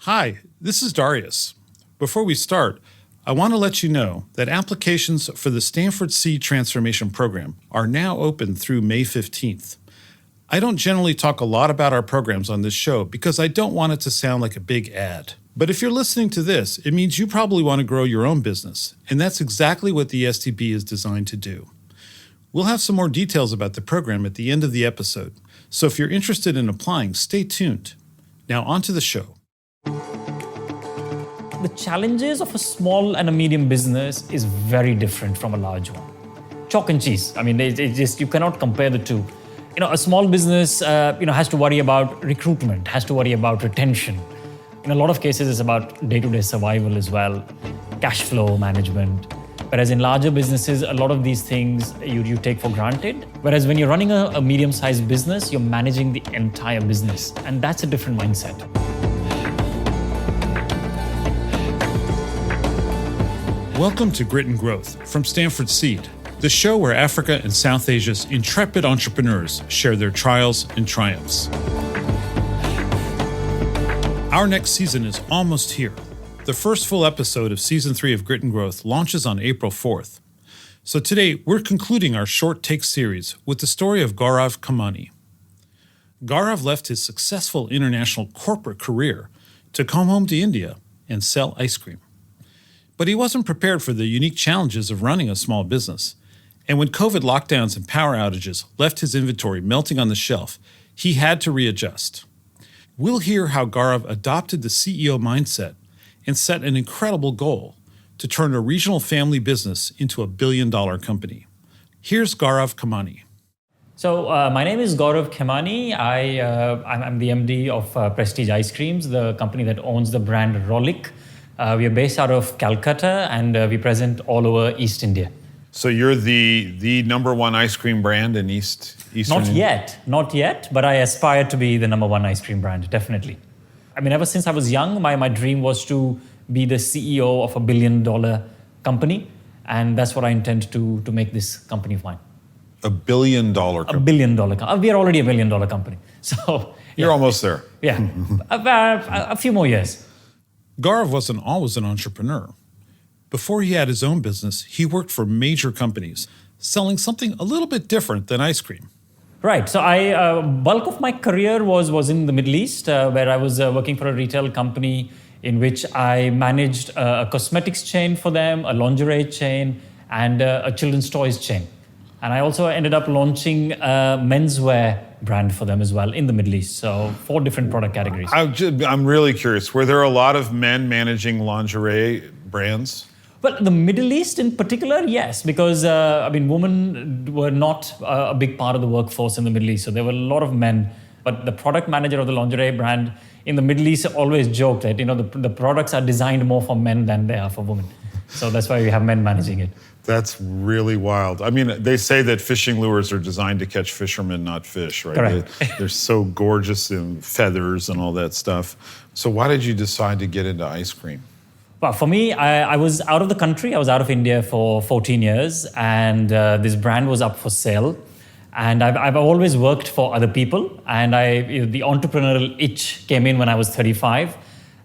Hi, this is Darius. Before we start, I want to let you know that applications for the Stanford Seed Transformation Program are now open through May 15th. I don't generally talk a lot about our programs on this show because I don't want it to sound like a big ad. But if you're listening to this, it means you probably want to grow your own business, and that's exactly what the STP is designed to do. We'll have some more details about the program at the end of the episode, so if you're interested in applying, stay tuned. Now on to the show. The challenges of a small and a medium business is very different from a large one. Chalk and cheese. You cannot compare the two. A small business, has to worry about recruitment, has to worry about retention. In a lot of cases, it's about day-to-day survival as well, cash flow management. Whereas in larger businesses, a lot of these things you take for granted. Whereas when you're running a medium-sized business, you're managing the entire business. And that's a different mindset. Welcome to Grit and Growth from Stanford Seed, the show where Africa and South Asia's intrepid entrepreneurs share their trials and triumphs. Our next season is almost here. The first full episode of Season 3 of Grit and Growth launches on April 4th. So today, we're concluding our short take series with the story of Gaurav Khemani. Gaurav left his successful international corporate career to come home to India and sell ice cream. But he wasn't prepared for the unique challenges of running a small business. And when COVID lockdowns and power outages left his inventory melting on the shelf, he had to readjust. We'll hear how Gaurav adopted the CEO mindset and set an incredible goal to turn a regional family business into a billion-dollar company. Here's Gaurav Khemani. So my name is Gaurav Khemani. I'm the MD of Prestige Ice Creams, the company that owns the brand Rolik. We are based out of Calcutta and we present all over East India. So you're the number one ice cream brand in Eastern India? Not yet, but I aspire to be the number one ice cream brand, definitely. Ever since I was young, my dream was to be the CEO of a billion-dollar company, and that's what I intend to make this company of mine. $1 billion company? A billion-dollar company. We are already a billion-dollar company. So You're almost there. Yeah, a few more years. Gaurav wasn't always an entrepreneur. Before he had his own business, he worked for major companies, selling something a little bit different than ice cream. Right. So bulk of my career was in the Middle East, where I was working for a retail company in which I managed a cosmetics chain for them, a lingerie chain, and a children's toys chain. And I also ended up launching a menswear brand for them as well in the Middle East. So 4 different product categories. I'm really curious. Were there a lot of men managing lingerie brands? Well, the Middle East in particular, yes, because women were not a big part of the workforce in the Middle East. So there were a lot of men. But the product manager of the lingerie brand in the Middle East always joked that the products are designed more for men than they are for women. So that's why we have men managing it. That's really wild. They say that fishing lures are designed to catch fishermen, not fish, right? Correct. They're so gorgeous in feathers and all that stuff. So why did you decide to get into ice cream? Well, for me, I was out of the country. I was out of India for 14 years, and this brand was up for sale. And I've always worked for other people, and the entrepreneurial itch came in when I was 35.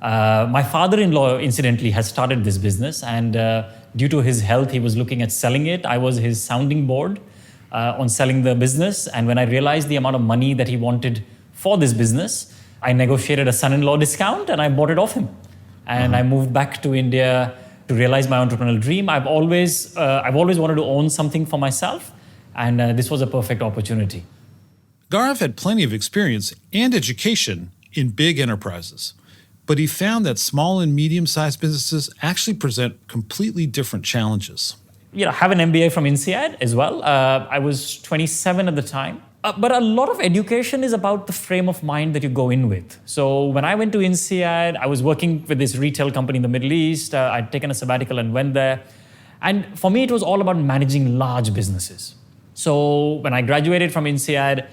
My father-in-law, incidentally, has started this business, and due to his health, he was looking at selling it. I was his sounding board on selling the business, and when I realized the amount of money that he wanted for this business, I negotiated a son-in-law discount, and I bought it off him. And I moved back to India to realize my entrepreneurial dream. I've always wanted to own something for myself, and this was a perfect opportunity. Gaurav had plenty of experience and education in big enterprises, but he found that small and medium-sized businesses actually present completely different challenges. I have an MBA from INSEAD as well. I was 27 at the time. But a lot of education is about the frame of mind that you go in with. So when I went to INSEAD, I was working with this retail company in the Middle East. I'd taken a sabbatical and went there. And for me, it was all about managing large businesses. So when I graduated from INSEAD,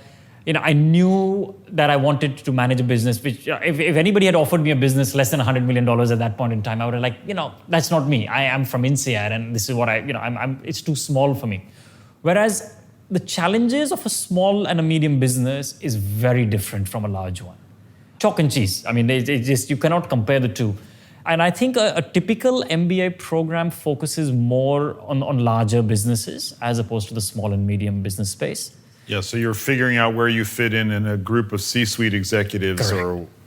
I knew that I wanted to manage a business, which if anybody had offered me a business less than $100 million at that point in time, I would have that's not me. I am from INSEAD and this is what it's too small for me. Whereas the challenges of a small and a medium business is very different from a large one. chalk and cheese. I mean, you cannot compare the two. And I think a typical MBA program focuses more on larger businesses as opposed to the small and medium business space. Yeah, so you're figuring out where you fit in a group of C-suite executives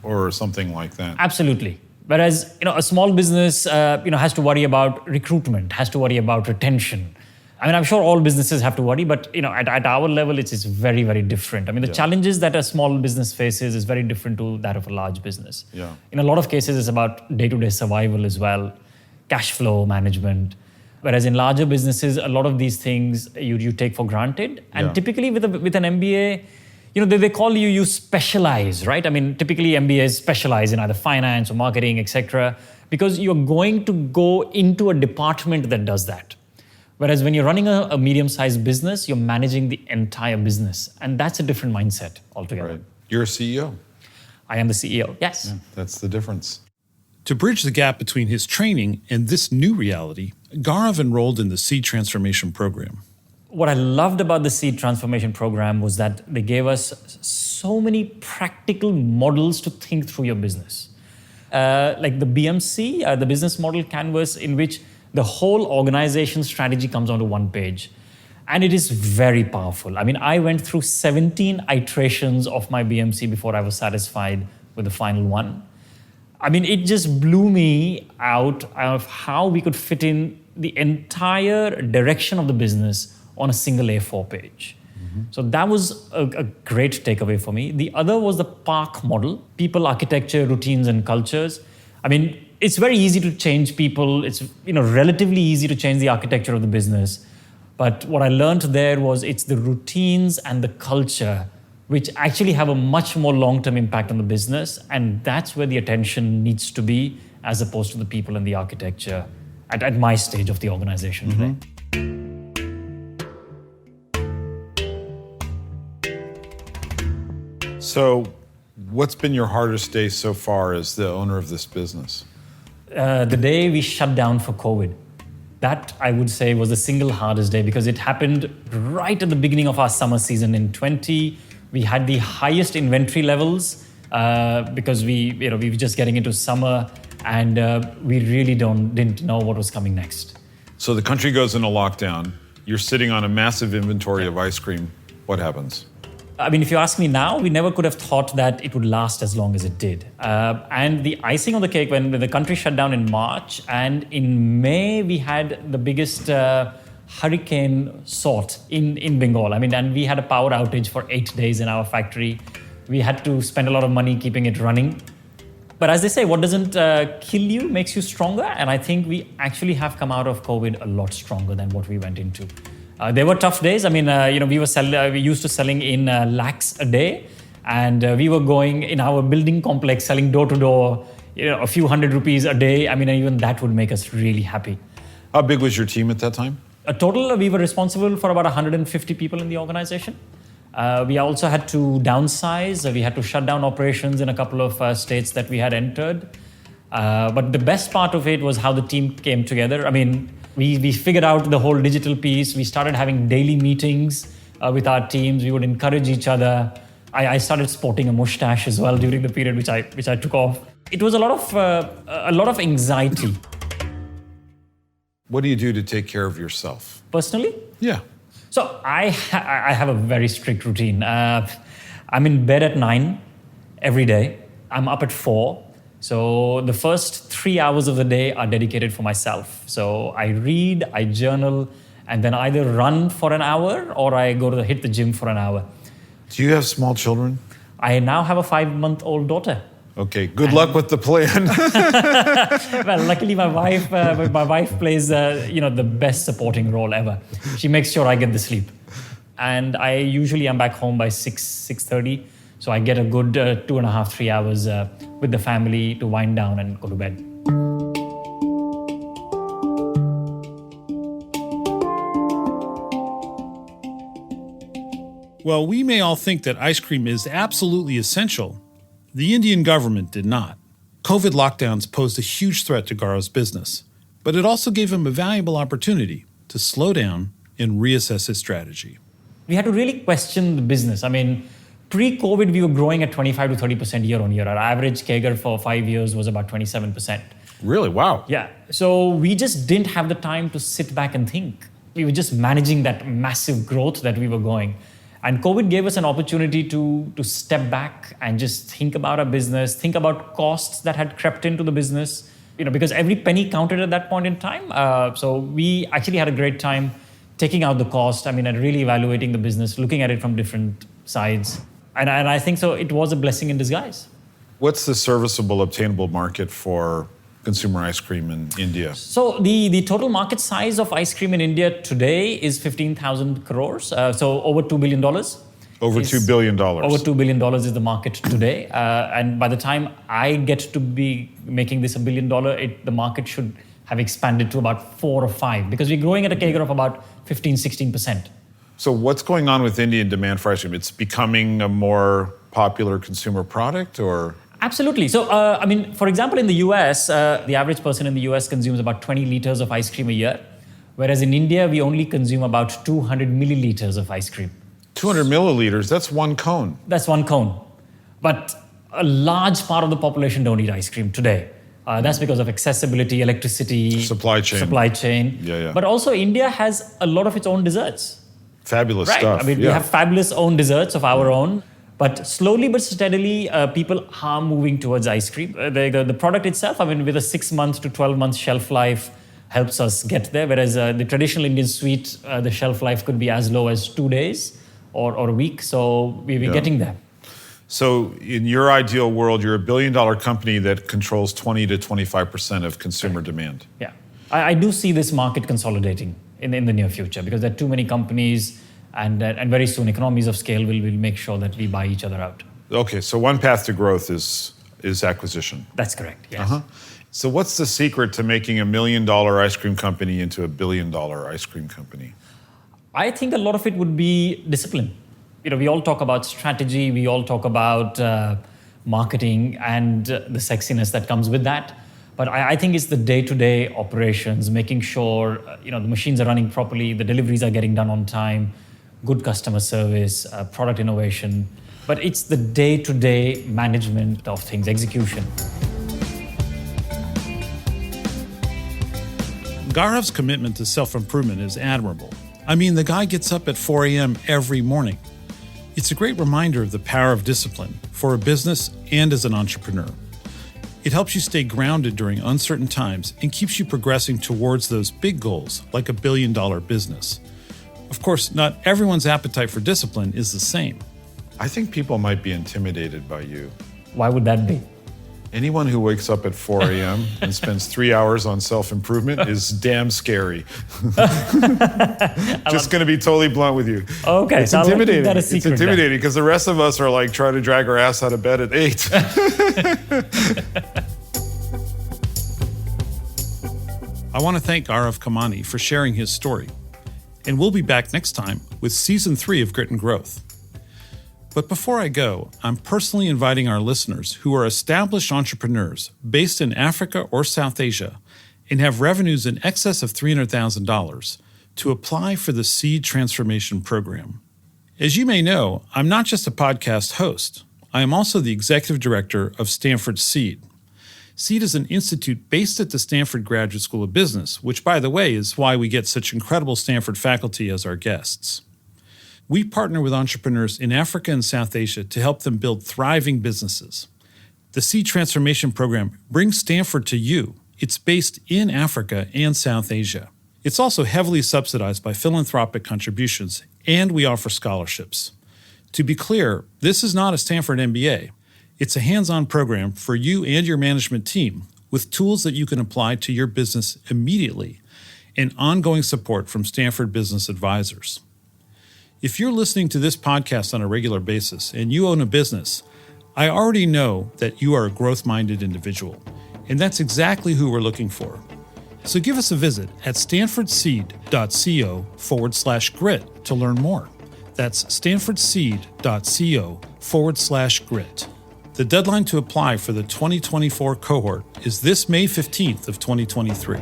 or something like that. Absolutely. Whereas, a small business, has to worry about recruitment, has to worry about retention. I mean, I'm sure all businesses have to worry, but, at our level, it's very, very different. I mean, the challenges that a small business faces is very different to that of a large business. Yeah. In a lot of cases, it's about day-to-day survival as well, cash flow management. Whereas in larger businesses, a lot of these things you take for granted. And typically with an MBA, they call you specialize, right? I mean, typically MBAs specialize in either finance or marketing, etc., because you're going to go into a department that does that. Whereas when you're running a medium-sized business, you're managing the entire business. And that's a different mindset altogether. Right. You're a CEO. I am the CEO, yes. Yeah, that's the difference. To bridge the gap between his training and this new reality, Gaurav enrolled in the Seed Transformation Program. What I loved about the Seed Transformation Program was that they gave us so many practical models to think through your business. Like the BMC, the business model canvas, in which the whole organization strategy comes onto one page. And it is very powerful. I mean, I went through 17 iterations of my BMC before I was satisfied with the final one. I mean, it just blew me out of how we could fit in the entire direction of the business on a single A4 page. Mm-hmm. So that was a great takeaway for me. The other was the PARC model, people, architecture, routines, and cultures. I mean, it's very easy to change people. It's relatively easy to change the architecture of the business. But what I learned there was it's the routines and the culture which actually have a much more long-term impact on the business. And that's where the attention needs to be, as opposed to the people and the architecture at my stage of the organization today. So what's been your hardest day so far as the owner of this business? The day we shut down for COVID. That, I would say, was the single hardest day because it happened right at the beginning of our summer season in 20. We had the highest inventory levels because we were just getting into summer and we really didn't know what was coming next. So the country goes into lockdown. You're sitting on a massive inventory of ice cream. What happens? I mean, if you ask me now, we never could have thought that it would last as long as it did. And the icing on the cake, when the country shut down in March, and in May, we had the biggest hurricane sort in Bengal. I mean, and we had a power outage for 8 days in our factory. We had to spend a lot of money keeping it running. But as they say, what doesn't kill you makes you stronger. And I think we actually have come out of COVID a lot stronger than what we went into. There were tough days. I mean, we used to selling in lakhs a day, and we were going in our building complex selling door to door, a few hundred rupees a day. I mean, even that would make us really happy. How big was your team at that time? A total, we were responsible for about 150 people in the organization. We also had to downsize. We had to shut down operations in a couple of states that we had entered. But the best part of it was how the team came together. I mean, we figured out the whole digital piece. We started having daily meetings with our teams. We would encourage each other. I started sporting a mustache as well during the period which I took off. It was a lot of anxiety. What do you do to take care of yourself? Personally? Yeah. So I have a very strict routine. I'm in bed at 9 every day. I'm up at 4. So the first 3 hours of the day are dedicated for myself. So I read, I journal, and then either run for an hour or I go to hit the gym for an hour. Do you have small children? I now have a 5-month-old daughter. Okay, good luck with the plan. Well, luckily my wife plays the best supporting role ever. She makes sure I get the sleep. And I usually am back home by 6:30. So I get a good 2.5, 3 hours with the family to wind down and go to bed. Well, we may all think that ice cream is absolutely essential. The Indian government did not. COVID lockdowns posed a huge threat to Gaurav's business, but it also gave him a valuable opportunity to slow down and reassess his strategy. We had to really question the business. I mean, Pre-COVID, we were growing at 25 to 30% year on year. Our average CAGR for 5 years was about 27%. Really? Wow. Yeah. So we just didn't have the time to sit back and think. We were just managing that massive growth that we were going. And COVID gave us an opportunity to step back and just think about our business, think about costs that had crept into the business, because every penny counted at that point in time. So we actually had a great time taking out the cost, and really evaluating the business, looking at it from different sides. And I think so it was a blessing in disguise. What's the serviceable, obtainable market for consumer ice cream in India? So the total market size of ice cream in India today is 15,000 crores. So over $2 billion. Over $2 billion. Over $2 billion is the market today. And by the time I get to be making this $1 billion, the market should have expanded to about 4 or 5, because we're growing at a CAGR of about 15, 16%. So what's going on with Indian demand for ice cream? It's becoming a more popular consumer product, or? Absolutely. So, for example, in the US, the average person in the US consumes about 20 liters of ice cream a year, whereas in India, we only consume about 200 milliliters of ice cream. 200 milliliters, that's one cone. That's one cone. But a large part of the population don't eat ice cream today. That's because of accessibility, electricity, Supply chain. Yeah. But also India has a lot of its own desserts. Fabulous stuff. We have fabulous own desserts of our own. But slowly but steadily, people are moving towards ice cream. The product itself, with a 6-month to 12-month shelf life, helps us get there. Whereas the traditional Indian sweet, the shelf life could be as low as 2 days or a week. So we're getting there. So in your ideal world, you're a billion-dollar company that controls 20 to 25% of consumer demand. Yeah. I do see this market consolidating in the near future, because there are too many companies, and very soon economies of scale will make sure that we buy each other out. Okay, so one path to growth is acquisition. That's correct, yes. Uh-huh. So what's the secret to making $1 million ice cream company into $1 billion ice cream company? I think a lot of it would be discipline. We all talk about strategy, we all talk about marketing and the sexiness that comes with that. But I think it's the day-to-day operations, making sure the machines are running properly, the deliveries are getting done on time, good customer service, product innovation. But it's the day-to-day management of things, execution. Gaurav's commitment to self-improvement is admirable. The guy gets up at 4 a.m. every morning. It's a great reminder of the power of discipline for a business and as an entrepreneur. It helps you stay grounded during uncertain times and keeps you progressing towards those big goals, like $1 billion business. Of course, not everyone's appetite for discipline is the same. I think people might be intimidated by you. Why would that be? Anyone who wakes up at 4 a.m. and spends 3 hours on self-improvement is damn scary. Just going to be totally blunt with you. Okay, it's so intimidating. I'll keep that a secret. It's intimidating because the rest of us are like trying to drag our ass out of bed at 8. I want to thank Gaurav Khemani for sharing his story. And we'll be back next time with Season 3 of Grit and Growth. But before I go, I'm personally inviting our listeners who are established entrepreneurs based in Africa or South Asia and have revenues in excess of $300,000 to apply for the Seed Transformation Program. As you may know, I'm not just a podcast host. I am also the executive director of Stanford Seed. Seed is an institute based at the Stanford Graduate School of Business, which, by the way, is why we get such incredible Stanford faculty as our guests. We partner with entrepreneurs in Africa and South Asia to help them build thriving businesses. The Seed Transformation Program brings Stanford to you. It's based in Africa and South Asia. It's also heavily subsidized by philanthropic contributions, and we offer scholarships. To be clear, this is not a Stanford MBA. It's a hands-on program for you and your management team with tools that you can apply to your business immediately and ongoing support from Stanford Business Advisors. If you're listening to this podcast on a regular basis and you own a business, I already know that you are a growth-minded individual, and that's exactly who we're looking for. So give us a visit at stanfordseed.co/grit to learn more. That's stanfordseed.co/grit. The deadline to apply for the 2024 cohort is this May 15th of 2023.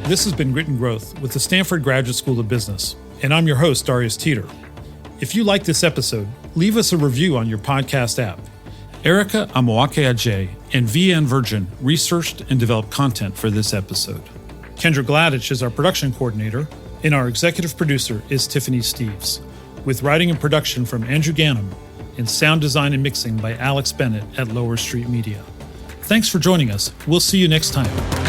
This has been Grit and Growth with the Stanford Graduate School of Business, and I'm your host, Darius Teeter. If you like this episode, leave us a review on your podcast app. Erica Amoake-Ajay and VN Virgin researched and developed content for this episode. Kendra Gladich is our production coordinator, and our executive producer is Tiffany Steves, with writing and production from Andrew Gannum and sound design and mixing by Alex Bennett at Lower Street Media. Thanks for joining us. We'll see you next time.